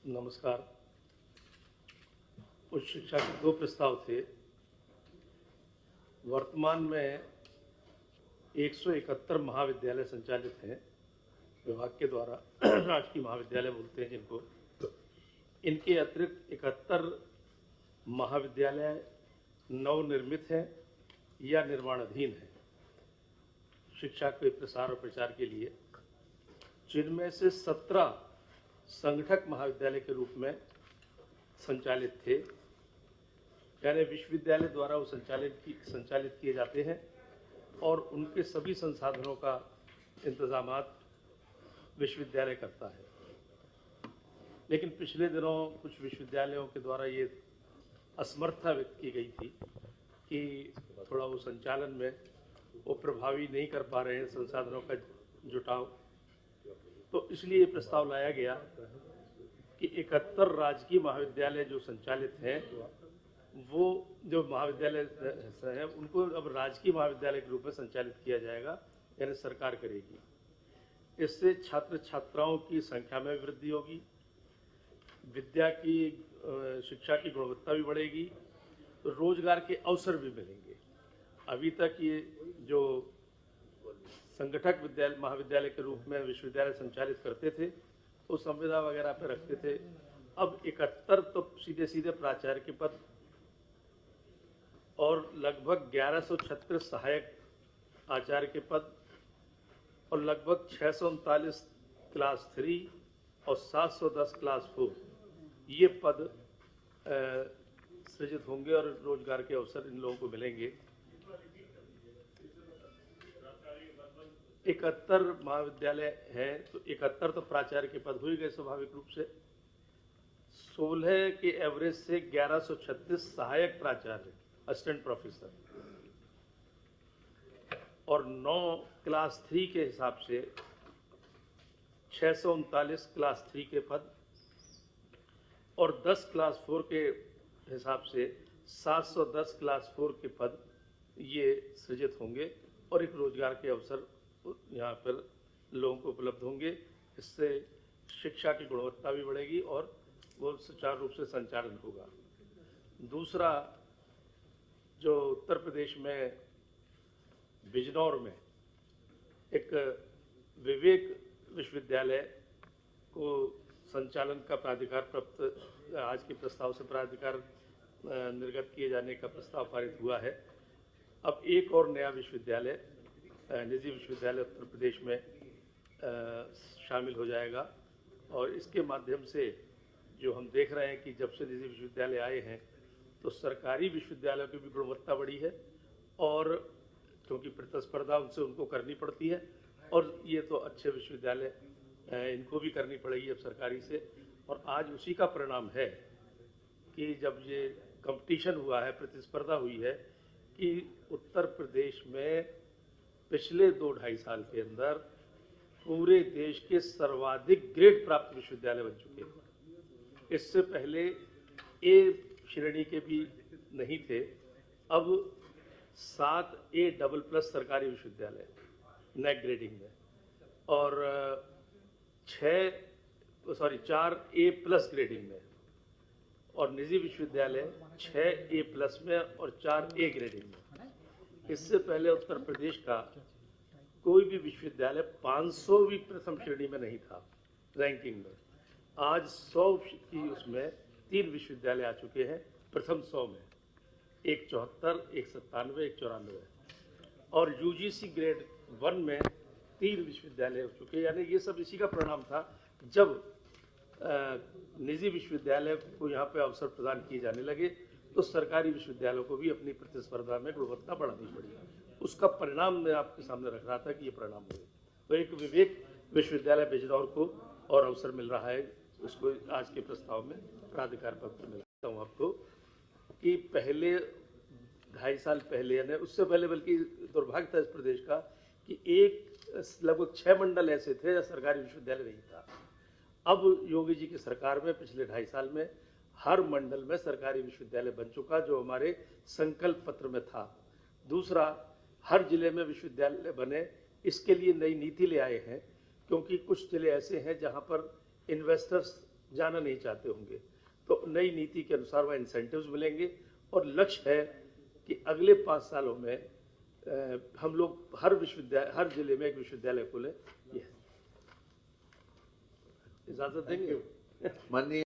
नमस्कार। उच्च शिक्षा के दो प्रस्ताव थे। वर्तमान में 171 महाविद्यालय संचालित हैं विभाग के द्वारा। राजकीय महाविद्यालय बोलते हैं जिनको। इनके अतिरिक्त 71 महाविद्यालय नवनिर्मित हैं या निर्माणाधीन हैं शिक्षा के प्रसार और प्रचार के लिए, जिनमें से 17 संगठक महाविद्यालय के रूप में संचालित थे, यानी विश्वविद्यालय द्वारा वो संचालित किए जाते हैं और उनके सभी संसाधनों का इंतजामात विश्वविद्यालय करता है। लेकिन पिछले दिनों कुछ विश्वविद्यालयों के द्वारा ये असमर्थता व्यक्त की गई थी कि थोड़ा वो संचालन में वो प्रभावी नहीं कर पा रहे हैं संसाधनों का जुटाव। तो इसलिए ये प्रस्ताव लाया गया कि 71 राजकीय महाविद्यालय जो संचालित हैं, वो जो महाविद्यालय हैं उनको अब राजकीय महाविद्यालय के रूप में संचालित किया जाएगा, यानी सरकार करेगी। इससे छात्र छात्राओं की संख्या में वृद्धि होगी, विद्या की शिक्षा की गुणवत्ता भी बढ़ेगी, रोजगार के अवसर भी मिलेंगे। अभी तक ये जो संगठक विद्यालय महाविद्यालय के रूप में विश्वविद्यालय संचालित करते थे तो संविदा वगैरह पे रखते थे। अब 71 तो सीधे सीधे प्राचार्य के पद और लगभग 1136 सहायक आचार्य के पद और लगभग 639 क्लास 3 और 710 क्लास 4 ये पद सृजित होंगे और रोजगार के अवसर इन लोगों को मिलेंगे। 71 महाविद्यालय हैं तो 71 तो प्राचार्य के पद हो ही गए स्वाभाविक रूप से। 16 के एवरेज से 1136 सहायक प्राचार्य असिस्टेंट प्रोफेसर और 9 क्लास 3 के हिसाब से 639 क्लास 3 के पद और 10 क्लास 4 के हिसाब से 710 क्लास 4 के पद ये सृजित होंगे और एक रोजगार के अवसर यहाँ पर लोगों को उपलब्ध होंगे। इससे शिक्षा की गुणवत्ता भी बढ़ेगी और वो सुचारू रूप से संचालन होगा। दूसरा, जो उत्तर प्रदेश में बिजनौर में एक विवेक विश्वविद्यालय को संचालन का प्राधिकार प्राप्त, आज के प्रस्ताव से प्राधिकार निर्गत किए जाने का प्रस्ताव पारित हुआ है। अब एक और नया विश्वविद्यालय, निजी विश्वविद्यालय उत्तर प्रदेश में शामिल हो जाएगा और इसके माध्यम से जो हम देख रहे हैं कि जब से निजी विश्वविद्यालय आए हैं तो सरकारी विश्वविद्यालयों की भी गुणवत्ता बढ़ी है और क्योंकि प्रतिस्पर्धा उनसे उनको करनी पड़ती है और ये तो अच्छे विश्वविद्यालय इनको भी करनी पड़ेगी अब सरकारी से। और आज उसी का परिणाम है कि जब ये कंपटीशन हुआ है, प्रतिस्पर्धा हुई है कि उत्तर प्रदेश में पिछले 2-2.5 साल के अंदर पूरे देश के सर्वाधिक ग्रेड प्राप्त विश्वविद्यालय बन चुके हैं। इससे पहले ए श्रेणी के भी नहीं थे। अब 7 A++ सरकारी विश्वविद्यालय नैक ग्रेडिंग में और 4 A+ ग्रेडिंग में और निजी विश्वविद्यालय 6 A+ में और 4 A ग्रेडिंग में। इससे पहले उत्तर प्रदेश का कोई भी विश्वविद्यालय 500वीं प्रथम श्रेणी में नहीं था रैंकिंग में। आज 100 की उसमें 3 विश्वविद्यालय आ चुके हैं प्रथम 100 में, एक 74, एक 97, एक 94 और यूजीसी ग्रेड 1 में 3 विश्वविद्यालय हो चुके हैं। यानी ये सब इसी का परिणाम था जब निजी विश्वविद्यालय को यहाँ पे अवसर प्रदान किए जाने लगे तो सरकारी विश्वविद्यालयों को भी अपनी प्रतिस्पर्धा में गुणवत्ता बढ़ानी पड़ी। उसका परिणाम मैं आपके सामने रख रहा था कि ये परिणाम हुए। तो एक विवेक विश्वविद्यालय बिजनौर को और अवसर मिल रहा है, उसको आज के प्रस्ताव में प्राधिकार पत्र मिलता हूँ आपको कि पहले 2.5 साल पहले, यानी उससे पहले, बल्कि दुर्भाग्य था इस प्रदेश का कि लगभग 6 मंडल ऐसे थे जहाँ सरकारी विश्वविद्यालय नहीं था। अब योगी जी की सरकार में पिछले 2.5 साल में हर मंडल में सरकारी विश्वविद्यालय बन चुका, जो हमारे संकल्प पत्र में था। दूसरा, हर जिले में विश्वविद्यालय बने, इसके लिए नई नीति ले आए हैं क्योंकि कुछ जिले ऐसे हैं जहां पर इन्वेस्टर्स जाना नहीं चाहते होंगे। तो नई नीति के अनुसार वह इंसेंटिव्स मिलेंगे और लक्ष्य है कि अगले 5 सालों में हम लोग हर जिले में एक विश्वविद्यालय खोलें। इजाजत देंगे। माननीय